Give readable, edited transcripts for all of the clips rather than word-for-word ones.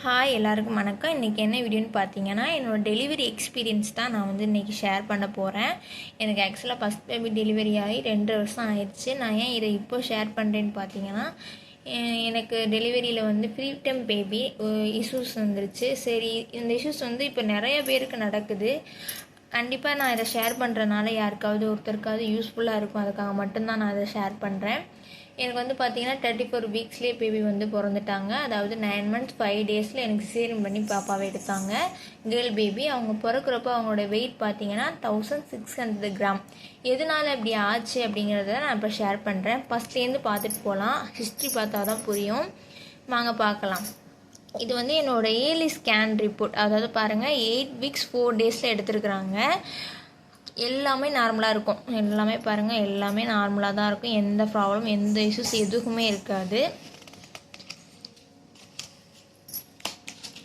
Hi எல்லாருக்கும் வணக்கம். இன்றைக்கி என்ன வீடியோன்னு பார்த்தீங்கன்னா, என்னோடய டெலிவரி எக்ஸ்பீரியன்ஸ் தான் நான் வந்து இன்றைக்கி ஷேர் பண்ண போகிறேன். எனக்கு ஆக்சுவலாக ஃபஸ்ட் பேபி டெலிவரி ஆகி 2 வருஷம் ஆயிடுச்சு. நான் ஏன் இதை இப்போ ஷேர் பண்ணுறேன்னு பார்த்தீங்கன்னா, எனக்கு டெலிவரியில் வந்து ப்ரீடம் பேபி இஷ்யூஸ் வந்துருச்சு. சரி, இந்த இஷ்யூஸ் வந்து இப்போ நிறைய பேருக்கு நடக்குது. கண்டிப்பாக நான் இதை ஷேர் பண்ணுறதுனால யாருக்காவது ஒருத்தருக்காவது யூஸ்ஃபுல்லாக இருக்கும். அதுக்காக மட்டும்தான் நான் இதை ஷேர் பண்ணுறேன். எனக்கு வந்து பார்த்தீங்கன்னா 34 வீக்ஸ்லேயே பேபி வந்து பிறந்துட்டாங்க. அதாவது 9 months 5 days எனக்கு சீரியன் பண்ணி பாப்பாவை எடுத்தாங்க. Girl baby. அவங்க பிறக்கிறப்போ அவங்களோட வெயிட் பார்த்தீங்கன்னா 1600 கிராம். எதனால் இப்படி ஆச்சு அப்படிங்கிறத நான் இப்போ ஷேர் பண்ணுறேன். ஃபஸ்ட்லேருந்து பார்த்துட்டு போகலாம். ஹிஸ்ட்ரி பார்த்தா தான் புரியும். வாங்க பார்க்கலாம். இது வந்து என்னோடய இயர்லி ஸ்கேன் ரிப்போர்ட். அதாவது பாருங்கள், 8 weeks 4 days எடுத்துருக்குறாங்க. எல்லாமே நார்மலாக இருக்கும். எல்லாமே பாருங்கள், எல்லாமே நார்மலாக தான் இருக்கும். எந்த ப்ராப்ளம், எந்த இஷ்யூஸ் எதுவுமே இருக்காது.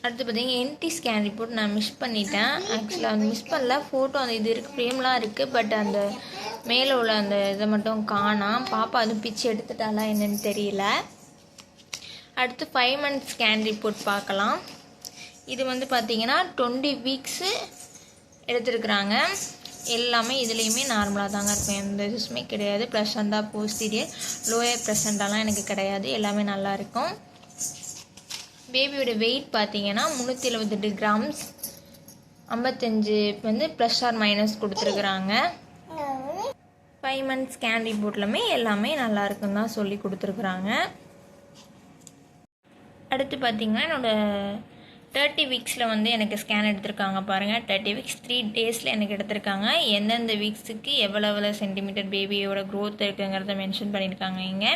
அடுத்து பார்த்தீங்கன்னா என்டி ஸ்கேன் ரிப்போர்ட் நான் மிஸ் பண்ணிட்டேன். ஆக்சுவலாக அந்த மிஸ் பண்ணல, ஃபோட்டோ அந்த இது இருக்குது, ஃப்ரேம்லாம் இருக்குது. பட் அந்த மேலே உள்ள அந்த இதை மட்டும் காணாம். பாப்பா அதுவும் பிச்சு எடுத்துட்டாலா என்னன்னு தெரியல. அடுத்து 5 months ஸ்கேன் ரிப்போர்ட் பார்க்கலாம். இது வந்து பார்த்திங்கன்னா 20 weeks எடுத்துருக்குறாங்க. எல்லாமே இதுலேயுமே நார்மலாக தாங்க இருக்கும். எந்த இதுவுமே கிடையாது. ப்ரெசண்டா போஸ்டீரியர் லோயர் ப்ரெசண்டாலாம் எனக்கு கிடையாது. எல்லாமே நல்லா இருக்கும். பேபியோட வெயிட் பார்த்தீங்கன்னா 378 grams. 55 வந்து ப்ளஸ் ஆர் மைனஸ் கொடுத்துருக்குறாங்க. 5 months ஸ்கேன் ரிப்போர்ட்லுமே எல்லாமே நல்லா இருக்குன்னு தான் சொல்லி கொடுத்துருக்குறாங்க. அடுத்து பார்த்திங்கன்னா என்னோடய 30 weeksல வந்து எனக்கு ஸ்கேன் எடுத்திருக்காங்க. பாருங்கள், 30 weeks 3 days எனக்கு எடுத்திருக்காங்க. எந்தெந்த வீக்ஸுக்கு எவ்வளோ சென்டிமீட்டர் பேபியோட க்ரோத் இருக்குங்கிறத மென்ஷன் பண்ணியிருக்காங்க. இங்கே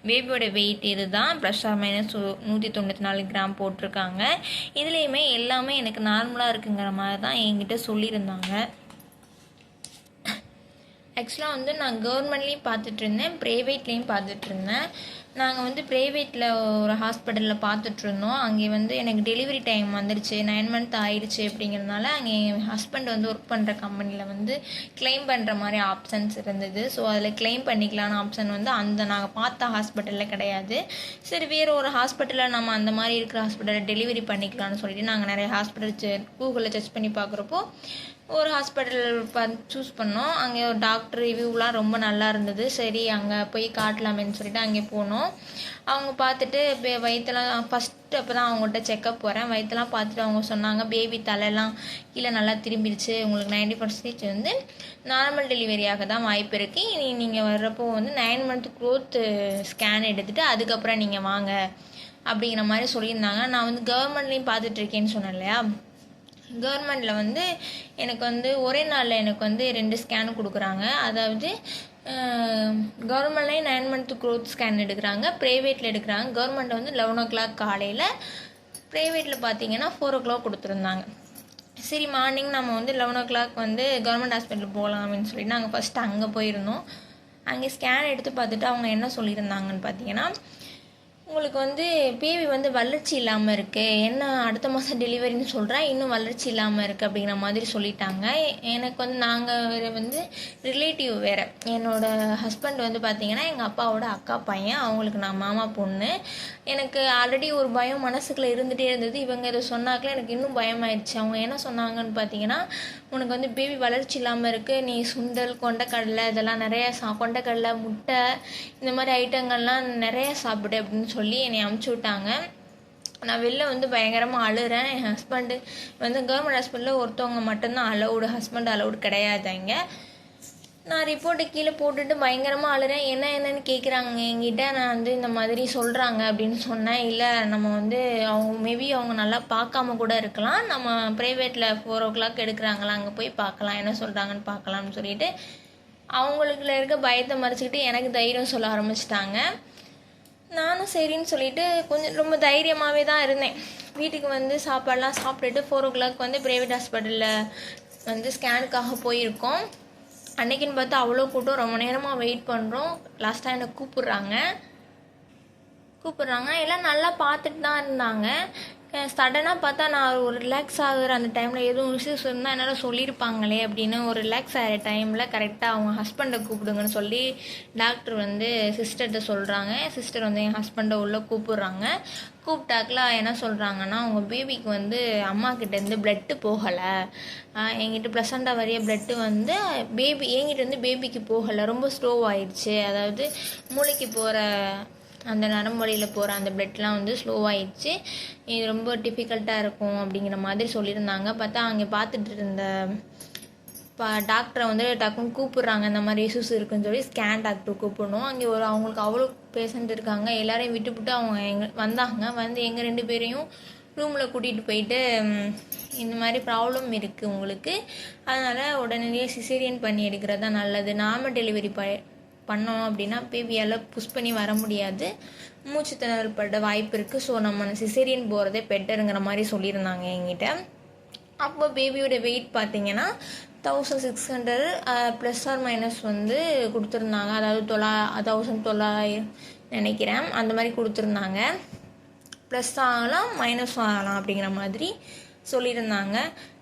பேபியோட வெயிட் இது தான், ப்ளஸ் ஆர் மைனஸ் 194 கிராம் போட்டிருக்காங்க. இதுலேயுமே எல்லாமே எனக்கு நார்மலாக இருக்குங்கிற மாதிரி தான் என்கிட்ட சொல்லியிருந்தாங்க. ஆக்சுவலாக வந்து நான் கவர்மெண்ட்லேயும் பார்த்துட்ருந்தேன், ப்ரைவேட்லேயும் பார்த்துட்ருந்தேன். நாங்கள் வந்து ப்ரைவேட்டில் ஒரு ஹாஸ்பிட்டலில் பார்த்துட்ருந்தோம். அங்கே வந்து எனக்கு டெலிவரி டைம் வந்துடுச்சு, 9 months ஆயிடுச்சு. அப்படிங்கிறதுனால அங்கே என் ஹஸ்பண்ட் வந்து ஒர்க் பண்ணுற கம்பெனியில் வந்து கிளைம் பண்ணுற மாதிரி ஆப்ஷன்ஸ் இருந்தது. ஸோ அதில் கிளைம் பண்ணிக்கலான்னு ஆப்ஷன் வந்து நாங்கள் பார்த்த ஹாஸ்பிட்டலில் கிடையாது. சரி, வேறு ஒரு ஹாஸ்பிட்டலில் நம்ம அந்த மாதிரி இருக்கிற ஹாஸ்பிட்டலில் டெலிவரி பண்ணிக்கலாம்னு சொல்லிட்டு நாங்கள் நிறைய ஹாஸ்பிட்டல் கூகுளில் செக் பண்ணி பார்க்குறப்போ ஒரு ஹாஸ்பிட்டல் சூஸ் பண்ணோம். அங்கே ஒரு டாக்டர் ரிவ்யூலாம் ரொம்ப நல்லா இருந்தது. சரி, அங்கே போய் காட்டலாமேன்னு சொல்லிட்டு அங்கே போனோம். அவங்க பார்த்துட்டு வயிற்றுலாம் ஃபஸ்ட்டு அப்போ தான் அவங்கள்ட்ட செக்கப் போகிறேன். வயிற்றுலாம் பார்த்துட்டு அவங்க சொன்னாங்க, பேபி தலையெல்லாம் கீழே நல்லா திரும்பிடுச்சு, உங்களுக்கு 90% வந்து நார்மல் டெலிவரியாக தான் வாய்ப்பு இருக்குது. இனி நீங்கள் வர்றப்போ வந்து 9 month க்ரோத் ஸ்கேன் எடுத்துகிட்டு அதுக்கப்புறம் நீங்கள் வாங்க அப்படிங்கிற மாதிரி சொல்லியிருந்தாங்க. நான் வந்து கவர்மெண்ட்லேயும் பார்த்துட்ருக்கேன்னு சொன்னேன் இல்லையா. கவர்மெண்டில் வந்து எனக்கு வந்து ஒரே நாளில் எனக்கு வந்து 2 ஸ்கேனு கொடுக்குறாங்க. அதாவது கவர்மெண்ட்லேயும் 9 month க்ரோத் ஸ்கேன் எடுக்கிறாங்க, ப்ரைவேட்டில் எடுக்கிறாங்க. கவர்மெண்ட்டில் வந்து 11 o'clock காலையில், ப்ரைவேட்டில் பார்த்தீங்கன்னா 4 o'clock கொடுத்துருந்தாங்க. சரி, மார்னிங் நம்ம வந்து 11 o'clock வந்து கவர்மெண்ட் ஹாஸ்பிட்டல் போகலாம் அப்படின்னு சொல்லிட்டு நாங்கள் ஃபஸ்ட்டு அங்கே போயிருந்தோம். அங்கே ஸ்கேன் எடுத்து பார்த்துட்டு அவங்க என்ன சொல்லியிருந்தாங்கன்னு பார்த்தீங்கன்னா, உங்களுக்கு வந்து பேபி வந்து வளர்ச்சி இல்லாமல் இருக்குது, என்ன அடுத்த மாதம் டெலிவரின்னு சொல்கிறேன், இன்னும் வளர்ச்சி இல்லாமல் இருக்குது அப்படிங்கிற மாதிரி சொல்லிட்டாங்க. எனக்கு வந்து நாங்கள் வந்து ரிலேட்டிவ் வேறு. என்னோடய ஹஸ்பண்ட் வந்து பார்த்திங்கன்னா எங்கள் அப்பாவோட அக்கா பையன், அவங்களுக்கு நான் மாமா பொண்ணு. எனக்கு ஆல்ரெடி ஒரு பயம் மனசுக்குள்ளே இருந்துகிட்டே இருந்தது. இவங்க இதை சொன்னாக்கில் எனக்கு இன்னும் பயமாயிடுச்சு. அவங்க என்ன சொன்னாங்கன்னு பார்த்தீங்கன்னா, உனக்கு வந்து பேபி வளர்ச்சி இல்லாமல் இருக்குது, நீ சுண்டல், கொண்டைக்கடலை இதெல்லாம் நிறையா கொண்டைக்கடலை, முட்டை இந்த மாதிரி ஐட்டங்கள்லாம் நிறையா சாப்பிடு அப்படின்னு சொல்லி என்னை அமுச்சு விட்டாங்க. நான் வெளில வந்து பயங்கரமாக அழுகிறேன். என் ஹஸ்பண்டு வந்து கவர்மெண்ட் ஹாஸ்பிட்டலில் ஒருத்தவங்க மட்டும்தான் அலவுடு, ஹஸ்பண்ட் அலவுடு கிடையாது அங்கே. நான் ரிப்போர்ட்டை கீழே போட்டுட்டு பயங்கரமாக அழுகிறேன். என்னன்னு கேட்குறாங்க என்கிட்ட. நான் வந்து இந்த மாதிரி சொல்கிறாங்க அப்படின்னு சொன்னேன். இல்லை, நம்ம வந்து அவங்க மேபி அவங்க நல்லா பார்க்காம கூட இருக்கலாம், நம்ம ப்ரைவேட்டில் 4 o'clock எடுக்கிறாங்களா, அங்கே போய் பார்க்கலாம், என்ன சொல்கிறாங்கன்னு பார்க்கலாம்னு சொல்லிட்டு அவங்களுக்குள்ள இருக்க பயத்தை மறைச்சிக்கிட்டு எனக்கு தைரியம் சொல்ல ஆரம்பிச்சிட்டாங்க. நானும் சரின்னு சொல்லிட்டு கொஞ்சம் ரொம்ப தைரியமாகவே தான் இருந்தேன். வீட்டுக்கு வந்து சாப்பாடெலாம் சாப்பிட்டுட்டு 4 o'clock வந்து ப்ரைவேட் ஹாஸ்பிட்டலில் வந்து ஸ்கேனுக்காக போயிருக்கோம். அன்றைக்கின்னு பார்த்தா அவ்வளோ கூட்டம், ரொம்ப நேரமாக வெயிட் பண்ணுறோம். லாஸ்ட்டாக என்னை கூப்பிட்றாங்க. எல்லாம் நல்லா பார்த்துட்டு தான் இருந்தாங்க. சடனாக பார்த்தா நான் ஒரு ரிலாக்ஸ் ஆகுற அந்த டைமில் எதுவும் இஷ்யூஸ் இருந்தால் என்னால் சொல்லியிருப்பாங்களே அப்படின்னு ஒரு ரிலாக்ஸ் ஆகிற டைமில் கரெக்டாக அவங்க ஹஸ்பண்டை கூப்பிடுங்கன்னு சொல்லி டாக்டர் வந்து சிஸ்டர்கிட்ட சொல்கிறாங்க. சிஸ்டர் வந்து என் ஹஸ்பண்டை உள்ளே கூப்பிட்றாங்க. கூப்பிட்டாக்கில் என்ன சொல்கிறாங்கன்னா, உங்கள் பேபிக்கு வந்து அம்மா கிட்டேருந்து பிளட்டு போகலை, என்கிட்ட ப்ளசண்டாக வரைய பிளட்டு வந்து என்கிட்டேருந்து பேபிக்கு போகலை, ரொம்ப ஸ்லோவாகிடுச்சு, அதாவது மூளைக்கு போகிற அந்த நரம்பு வழியில் போகிற அந்த பிளட்லாம் வந்து ஸ்லோவாகிடுச்சு, இது ரொம்ப டிஃபிகல்ட்டாக இருக்கும் அப்படிங்கிற மாதிரி சொல்லியிருந்தாங்க. பார்த்தா அங்கே பார்த்துட்டு இருந்த டாக்டரை வந்து டக்குன்னு கூப்பிட்றாங்க. இந்த மாதிரி இஷ்யூஸ் இருக்குன்னு சொல்லி ஸ்கேன் டாக்டர் கூப்பிடணும். அங்கே அவங்களுக்கு அவ்வளோ பேஷண்ட் இருக்காங்க. எல்லாரையும் விட்டுவிட்டு அவங்க வந்து எங்கள் 2 பேரையும் ரூமில் கூட்டிகிட்டு போயிட்டு, இந்த மாதிரி ப்ராப்ளம் இருக்குது உங்களுக்கு, அதனால் உடனடியாக சிசேரியன் பண்ணி எடுக்கிறது தான் நல்லது, நார்மல் டெலிவரி பண்ணோம் அப்படின்னா பேபியால் புஷ் பண்ணி வர முடியாது, மூச்சு திணறல் பட வாய்ப்பு இருக்குது, ஸோ நம்ம சிசேரியன் போகிறதே பெட்டருங்கிற மாதிரி சொல்லியிருந்தாங்க என்கிட்ட. அப்போ பேபியோட வெயிட் பார்த்திங்கன்னா 1600 ப்ளஸ் ஆர் மைனஸ் வந்து கொடுத்துருந்தாங்க, அதாவது 1900 நினைக்கிறேன், அந்த மாதிரி கொடுத்துருந்தாங்க. ப்ளஸ் ஆகலாம் மைனஸ் ஆகலாம் அப்படிங்கிற மாதிரி சொல்லியிருந்தாங்க.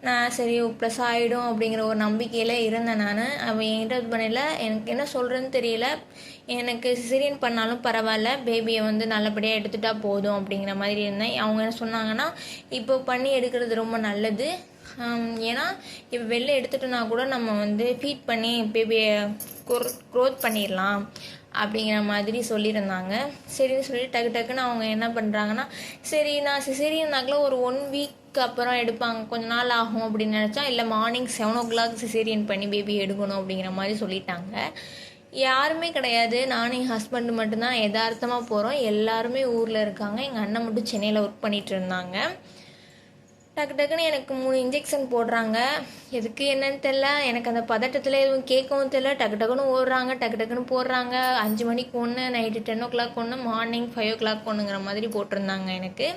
நான் சரி ப்ளஸ் ஆகிடும் அப்படிங்கிற ஒரு நம்பிக்கையில் இருந்தேன். நான் அவள் என்கிட்ட இது பண்ணல, எனக்கு என்ன சொல்கிறேன்னு தெரியல, எனக்கு சிசேரியன் பண்ணாலும் பரவாயில்ல, பேபியை வந்து நல்லபடியாக எடுத்துட்டா போதும் அப்படிங்கிற மாதிரி இருந்தேன். அவங்க என்ன சொன்னாங்கன்னா, இப்போ பண்ணி எடுக்கிறது ரொம்ப நல்லது, ஏன்னா இப்போ வெளில எடுத்துட்டோன்னா கூட நம்ம வந்து ஃபீட் பண்ணி பேபியை க்ரோத் பண்ணிடலாம் அப்படிங்கிற மாதிரி சொல்லியிருந்தாங்க. சரின்னு சொல்லி டக்குன்னு அவங்க என்ன பண்ணுறாங்கன்னா, சரி நான் சிசேரியன்னாக்கில் ஒரு 1 வீக் அப்புறம் எடுப்பாங்க, கொஞ்ச நாள் ஆகும் அப்படின்னு நினச்சா, இல்லை மார்னிங் 7 o'clock சிசேரியன் பண்ணி பேபி எடுக்கணும் அப்படிங்கிற மாதிரி சொல்லிட்டாங்க. யாருமே கிடையாது, நானும் என் ஹஸ்பண்டு மட்டும்தான் யதார்த்தமாக போகிறோம். எல்லாருமே ஊரில் இருக்காங்க. எங்கள் அண்ணன் மட்டும் சென்னையில் ஒர்க் பண்ணிகிட்டு இருந்தாங்க. டக்குன்னு எனக்கு 3 இன்ஜெக்ஷன் போடுறாங்க. எதுக்கு என்னன்னு தெரில, எனக்கு அந்த பதட்டத்தில் எதுவும் கேட்கவும் தெரில. டக்குன்னு ஓடுறாங்க, டக்குன்னு போடுறாங்க. 5 மணிக்கு ஒன்று, நைட்டு 10 o'clock ஒன்று, மார்னிங் 5 o'clock ஒன்றுங்கிற மாதிரி போட்டிருந்தாங்க எனக்கு.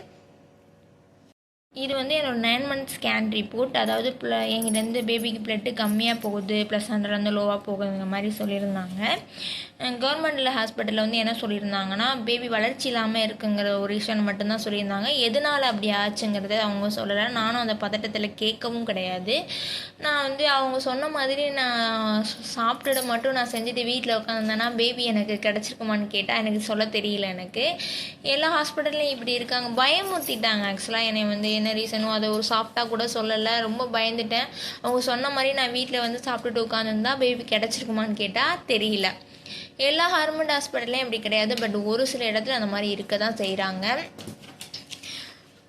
இது வந்து என்னோடய 9 month ஸ்கேன் ரிப்போர்ட். அதாவது எங்கிட்டேருந்து பேபிக்கு பிளட்டு கம்மியாக போகுது, +100 லோவாக போகுதுங்கிற மாதிரி சொல்லியிருந்தாங்க. கவர்மெண்டில் ஹாஸ்பிட்டலில் வந்து என்ன சொல்லியிருந்தாங்கன்னா, பேபி வளர்ச்சி இல்லாமல் இருக்குங்கிற ஒரு ரீசன் மட்டும்தான் சொல்லியிருந்தாங்க. எதனால் அப்படி ஆச்சுங்கிறத அவங்க சொல்லலை. நானும் அந்த பதட்டத்தில் கேட்கவும் கிடையாது. நான் வந்து அவங்க சொன்ன மாதிரி நான் சாப்பிட்டுட மட்டும் நான் செஞ்சுட்டு வீட்டில் உட்காந்துருந்தேன்னா பேபி எனக்கு கிடச்சிருக்குமான்னு கேட்டால் எனக்கு சொல்ல தெரியல. எனக்கு எல்லா ஹாஸ்பிட்டல்லையும் இப்படி இருக்காங்க, பயமுறுத்திட்டாங்க. ஆக்சுவலாக என்னை வந்து என்ன ரீசனும் அதை ஒரு சாஃப்டாக கூட சொல்லலை. ரொம்ப பயந்துட்டேன். அவங்க சொன்ன மாதிரி நான் வீட்டில் வந்து சாப்பிட்டுட்டு உட்காந்துருந்தா பேபி கிடச்சிருக்குமான்னு கேட்டால் தெரியல. எல்லா கவர்மெண்ட் ஹாஸ்பிட்டல்லையும் இப்படி கிடையாது, பட் ஒரு சில இடத்துல அந்த மாதிரி இருக்க தான் செய்கிறாங்க.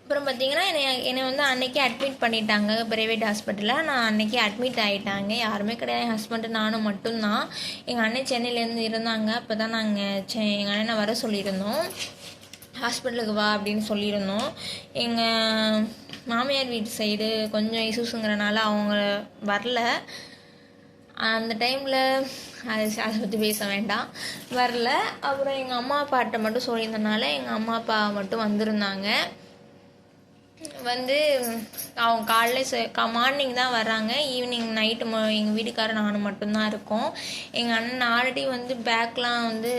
அப்புறம் பார்த்திங்கன்னா என்னை வந்து அன்றைக்கி அட்மிட் பண்ணிட்டாங்க ப்ரைவேட் ஹாஸ்பிட்டலில். நான் அன்றைக்கி அட்மிட் ஆகிட்டாங்க, யாருமே கிடையாது, என் ஹஸ்பண்டு நானும் மட்டும்தான். எங்கள் அண்ணன் சென்னையிலேருந்து இருந்தாங்க. அப்போ தான் நாங்கள் எங்கள் அண்ணனை வர சொல்லியிருந்தோம், ஹாஸ்பிட்டலுக்கு வா அப்படின்னு சொல்லியிருந்தோம். எங்கள் மாமியார் வீட்டு சைடு கொஞ்சம் இஷ்யூஸுங்கிறனால அவங்க வரல. அந்த டைமில் அதை பற்றி பேச வேண்டாம், வரல. அப்புறம் எங்கள் அம்மா அப்பாட்ட மட்டும் சொல்லியிருந்தனால எங்கள் அம்மா அப்பா மட்டும் வந்திருந்தாங்க. வந்து அவங்க காலைல மார்னிங் தான் வர்றாங்க, ஈவினிங் நைட்டு எங்கள் வீட்டுக்காரர் நானும் மட்டும்தான் இருக்கோம். எங்கள் அண்ணன் ஆல்ரெடி வந்து பேக்லாம் வந்து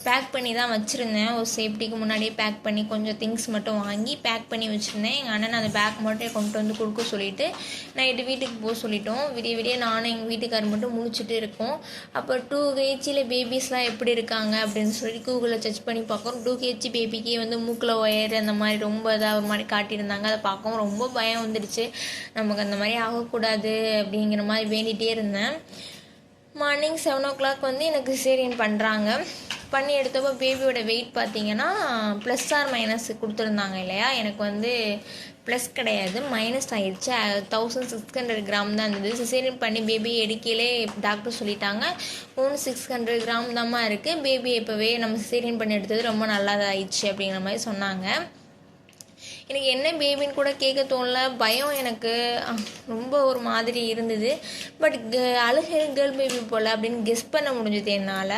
பேக் பண்ணி தான் வச்சுருந்தேன், ஒரு சேஃப்டிக்கு முன்னாடியே பேக் பண்ணி கொஞ்சம் திங்ஸ் மட்டும் வாங்கி பேக் பண்ணி வச்சுருந்தேன். எங்கள் அண்ணன் அந்த பேக் மட்டும் கொண்டு வந்து கொடுக்க சொல்லிவிட்டு நைட்டு வீட்டுக்கு போக சொல்லிட்டோம். விடிய நானும் எங்கள் வீட்டுக்காரர் மட்டும் முழிச்சிட்டு இருக்கோம். அப்போ 2 kg பேபிஸ்லாம் எப்படி இருக்காங்க அப்படின்னு சொல்லி கூகுளில் சர்ச் பண்ணி பார்க்குறோம். 2 kg பேபிக்கே வந்து மூக்கில் ஒயர் அந்த மாதிரி ரொம்ப இதாக ஒரு மாதிரி காட்டியிருந்தாங்க. அதை பார்க்கவும் ரொம்ப பயம் வந்துடுச்சு, நமக்கு அந்த மாதிரி ஆகக்கூடாது அப்படிங்கிற மாதிரி வேண்டிகிட்டே இருந்தேன். மார்னிங் 7 o'clock வந்து எனக்கு சிசேரியன் பண்ணுறாங்க. பண்ணி எடுத்தப்போ பேபியோட வெயிட் பார்த்திங்கன்னா ப்ளஸ் ஆர் மைனஸ் கொடுத்துருந்தாங்க இல்லையா, எனக்கு வந்து ப்ளஸ் கிடையாது, மைனஸ் ஆகிடுச்சு. 1600 கிராம் தான் இருந்தது. சிசேரியன் பண்ணி பேபி எடுக்கையிலே டாக்டர் சொல்லிட்டாங்க, 600 கிராம் தான்மா இருக்குது, பேபி இப்போவே நம்ம சிசேரியன் பண்ணி எடுத்தது ரொம்ப நல்லாதாகிடுச்சு அப்படிங்கிற மாதிரி சொன்னாங்க. எனக்கு என்ன பேபின்னு கூட கேட்க தோணல, பயம் எனக்கு ரொம்ப ஒரு மாதிரி இருந்தது. பட் அழுகை கேர்ள் பேபி போல் அப்படின்னு கெஸ் பண்ண முடிஞ்சது என்னால்.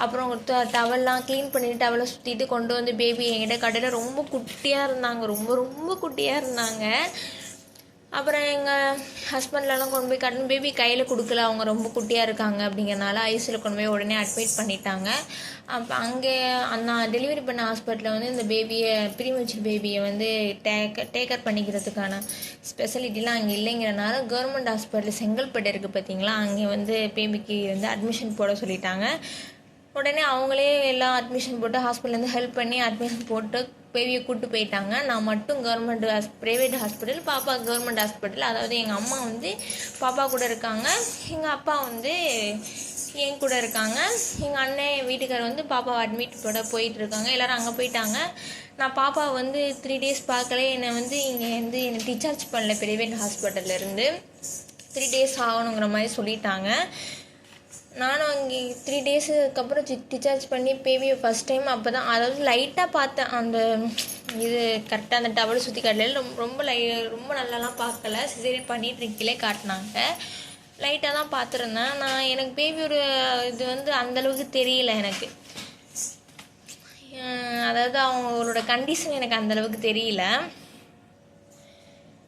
அப்புறம் டவல்லாம் க்ளீன் பண்ணிவிட்டு டவலை சுற்றிட்டு கொண்டு வந்து பேபி என்கிட்ட கடையில் ரொம்ப குட்டியாக இருந்தாங்க, ரொம்ப ரொம்ப குட்டியாக இருந்தாங்க. அப்புறம் எங்கள் ஹஸ்பண்ட்லலாம் கொண்டு போய் காட்டணும். பேபி கையில் கொடுக்கல, அவங்க ரொம்ப குட்டியாக இருக்காங்க அப்படிங்கிறனால ஐசியூவில் கொண்டு போய் உடனே அட்மிட் பண்ணிட்டாங்க. அப்போ அங்கே அந்த டெலிவரி பண்ண ஹாஸ்பிட்டலில் வந்து இந்த பேபியை ப்ரீமெச்சூர் பேபியை வந்து டேக்கர் பண்ணிக்கிறதுக்கான ஸ்பெஷலிட்டிலாம் அங்கே இல்லைங்கிறனால கவர்மெண்ட் ஹாஸ்பிட்டல் செங்கல்பட்டு இருக்குது பார்த்தீங்களா, அங்கே வந்து பேபிக்கு வந்து அட்மிஷன் போட சொல்லிட்டாங்க. உடனே அவங்களே எல்லாம் அட்மிஷன் போட்டு ஹாஸ்பிட்டல்லேருந்து ஹெல்ப் பண்ணி அட்மிஷன் போட்டு பேபியை கூப்பிட்டு போயிட்டாங்க. நான் மட்டும் ப்ரைவேட் ஹாஸ்பிட்டல், பாப்பா கவர்மெண்ட் ஹாஸ்பிட்டல். அதாவது எங்கள் அம்மா வந்து பாப்பா கூட இருக்காங்க, எங்கள் அப்பா வந்து என் கூட இருக்காங்க. எங்கள் அண்ணன் வீட்டுக்காரர் வந்து பாப்பாவை அட்மிட் போட போயிட்டுருக்காங்க. எல்லோரும் அங்கே போயிட்டாங்க. நான் பாப்பா வந்து 3 days பார்க்கல. என்னை வந்து இங்கே வந்து என்னை டிஸ்சார்ஜ் பண்ணல ப்ரைவேட் ஹாஸ்பிட்டல்லேருந்து. 3 days ஆகணுங்கிற மாதிரி சொல்லிட்டாங்க. நானும் அங்கே 3 daysக்கு அப்புறம் டிஸ்சார்ஜ் பண்ணி பேபியை ஃபஸ்ட் டைம் அப்போ தான், அதாவது லைட்டாக பார்த்தேன். அந்த இது கரெக்டாக அந்த டவல் சுற்றி காட்டல, ரொம்ப நல்லாலாம் பார்க்கல. சிசேரியன் பண்ணிட்டு இருக்கீங்களே காட்டினாங்க, லைட்டாக தான் பார்த்துருந்தேன். எனக்கு பேபியோட இது வந்து அந்தளவுக்கு தெரியல எனக்கு. அதாவது அவங்களோட கண்டிஷன் எனக்கு அந்தளவுக்கு தெரியல.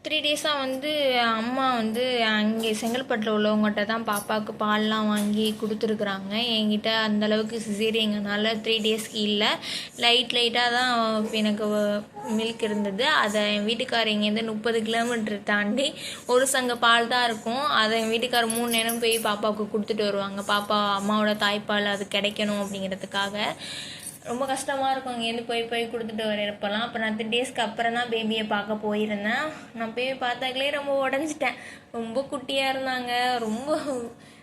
3 days வந்து அம்மா வந்து அங்கே செங்கல்பட்டில் உள்ளவங்ககிட்ட தான் பாப்பாவுக்கு பால்லாம் வாங்கி கொடுத்துருக்குறாங்க. என்கிட்ட அந்தளவுக்கு சிசேரியங்கனால 3 daysக்கு இல்லை, லைட்டாக தான் எனக்கு மில்க் இருந்தது. அதை என் வீட்டுக்காரர் இங்கேருந்து 30 kilometer தாண்டி ஒரு சங்க பால் தான் இருக்கும். அதை என் வீட்டுக்காரர் 3 நேரம் போய் பாப்பாவுக்கு கொடுத்துட்டு வருவாங்க. பாப்பா அம்மாவோட தாய்ப்பால் அது கிடைக்கணும் அப்படிங்கிறதுக்காக. ரொம்ப கஷ்டமாக இருக்கும் இங்கேருந்து போய் கொடுத்துட்டு வரப்போலாம். அப்போ நான் 3 daysக்கு அப்புறம் தான் பேபியை பார்க்க போயிருந்தேன். நான் பேபி பார்த்தாங்களே ரொம்ப உடஞ்சிட்டேன். ரொம்ப குட்டியாக இருந்தாங்க.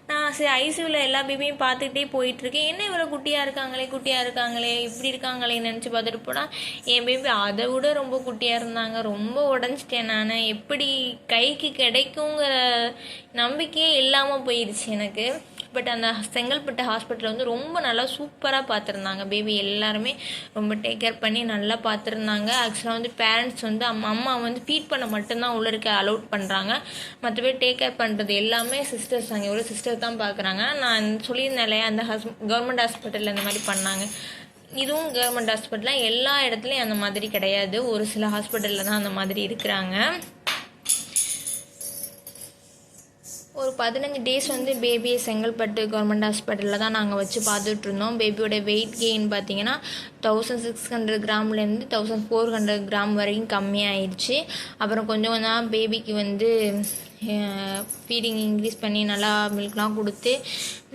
நான் சரி ஐசியூவில் எல்லா பேபியும் பார்த்துக்கிட்டே போயிட்டுருக்கேன். என்ன இவ்வளோ குட்டியாக இருக்காங்களே இப்படி இருக்காங்களே நினச்சி பார்த்துட்டு போனால் என் பேபி அதை விட ரொம்ப குட்டியாக இருந்தாங்க. ரொம்ப உடஞ்சிட்டேன் நான். எப்படி கைக்கு கிடைக்குங்கிற நம்பிக்கையே இல்லாமல் போயிடுச்சு எனக்கு. பட் அந்த செங்கல்பட்டு ஹாஸ்பிட்டலில் வந்து ரொம்ப நல்லா சூப்பராக பார்த்துருந்தாங்க. பேபி எல்லாருமே ரொம்ப டேக் கேர் பண்ணி நல்லா பார்த்துருந்தாங்க. ஆக்சுவலாக வந்து பேரண்ட்ஸ் வந்து அம்மா வந்து ஃபீட் பண்ண மட்டும்தான் உள்ளே இருக்க அலோட் பண்ணுறாங்க. மற்றபடி டேக் கேர் பண்ணுறது எல்லாமே சிஸ்டர்ஸ், அங்கே உள்ள சிஸ்டர் தான் பார்க்குறாங்க. நான் சொல்லியிருந்தேன் இல்லையா, அந்த கவர்மெண்ட் ஹாஸ்பிட்டலில் இந்த மாதிரி பண்ணாங்க. இதுவும் கவர்மெண்ட் ஹாஸ்பிட்டலில் எல்லா இடத்துலையும் அந்த மாதிரி கிடையாது, ஒரு சில ஹாஸ்பிட்டலில் தான் அந்த மாதிரி இருக்கிறாங்க. ஒரு 15 days வந்து பேபியை செங்கல்பட்டு கவர்மெண்ட் ஹாஸ்பிட்டலில் தான் நாங்கள் வச்சு பார்த்துட்ருந்தோம். பேபியோட வெயிட் கெயின் பார்த்திங்கன்னா 1600 கிராம்லேருந்து 1400 கிராம் வரைக்கும் கம்மியாகிடுச்சு. அப்புறம் கொஞ்சம் பேபிக்கு வந்து ஃபீடிங் இன்க்ரீஸ் பண்ணி நல்லா மில்க்லாம் கொடுத்து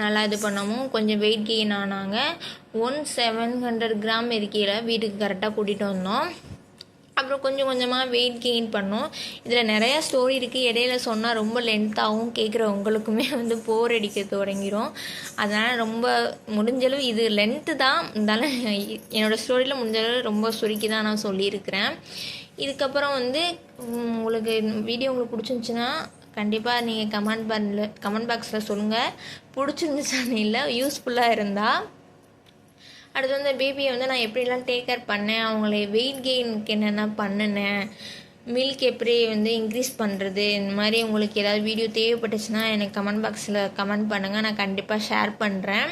நல்லா இது பண்ணவும் கொஞ்சம் வெயிட் கெயின் ஆனாங்க. 700 கிராம் இருக்கையில் வீட்டுக்கு கரெக்டாக கூட்டிகிட்டு வந்தோம். அப்புறம் கொஞ்சமாக வெயிட் கெயின் பண்ணோம். இதில் நிறையா ஸ்டோரி இருக்குது. இடையில சொன்னால் ரொம்ப லென்த்தாகவும் கேட்குற உங்களுக்குமே வந்து போர் அடிக்க தொடங்கிடும். அதனால் ரொம்ப முடிஞ்சளவு இது லென்த்து தான் இருந்தாலும் என்னோடய ஸ்டோரியில் முடிஞ்சளவு ரொம்ப சுருக்கி தான் நான் சொல்லியிருக்கிறேன். இதுக்கப்புறம் வந்து உங்களுக்கு வீடியோ உங்களுக்கு பிடிச்சிருந்துச்சின்னா கண்டிப்பாக நீங்கள் கமெண்ட் பாக்ஸில் சொல்லுங்கள். பிடிச்சிருந்துச்சான்னு இல்லை, யூஸ்ஃபுல்லாக இருந்தால். அடுத்து வந்து பேபியை வந்து நான் எப்படிலாம் டேக் கேர் பண்ணேன், அவங்கள வெயிட் கெயினுக்கு என்னென்ன பண்ணினேன், மில்க் எப்படி வந்து இன்க்ரீஸ் பண்ணுறது, இந்த மாதிரி உங்களுக்கு ஏதாவது வீடியோ தேவைப்பட்டுச்சுன்னா எனக்கு கமெண்ட் பாக்ஸில் கமெண்ட் பண்ணுங்கள், நான் கண்டிப்பாக ஷேர் பண்ணுறேன்.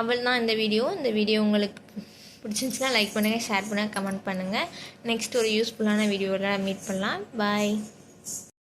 அவள் தான் இந்த வீடியோ உங்களுக்கு பிடிச்சிருந்துச்சுன்னா லைக் பண்ணுங்கள், ஷேர் பண்ணுங்கள், கமெண்ட் பண்ணுங்கள். நெக்ஸ்ட் ஒரு யூஸ்ஃபுல்லான வீடியோவில் மீட் பண்ணலாம். பாய்.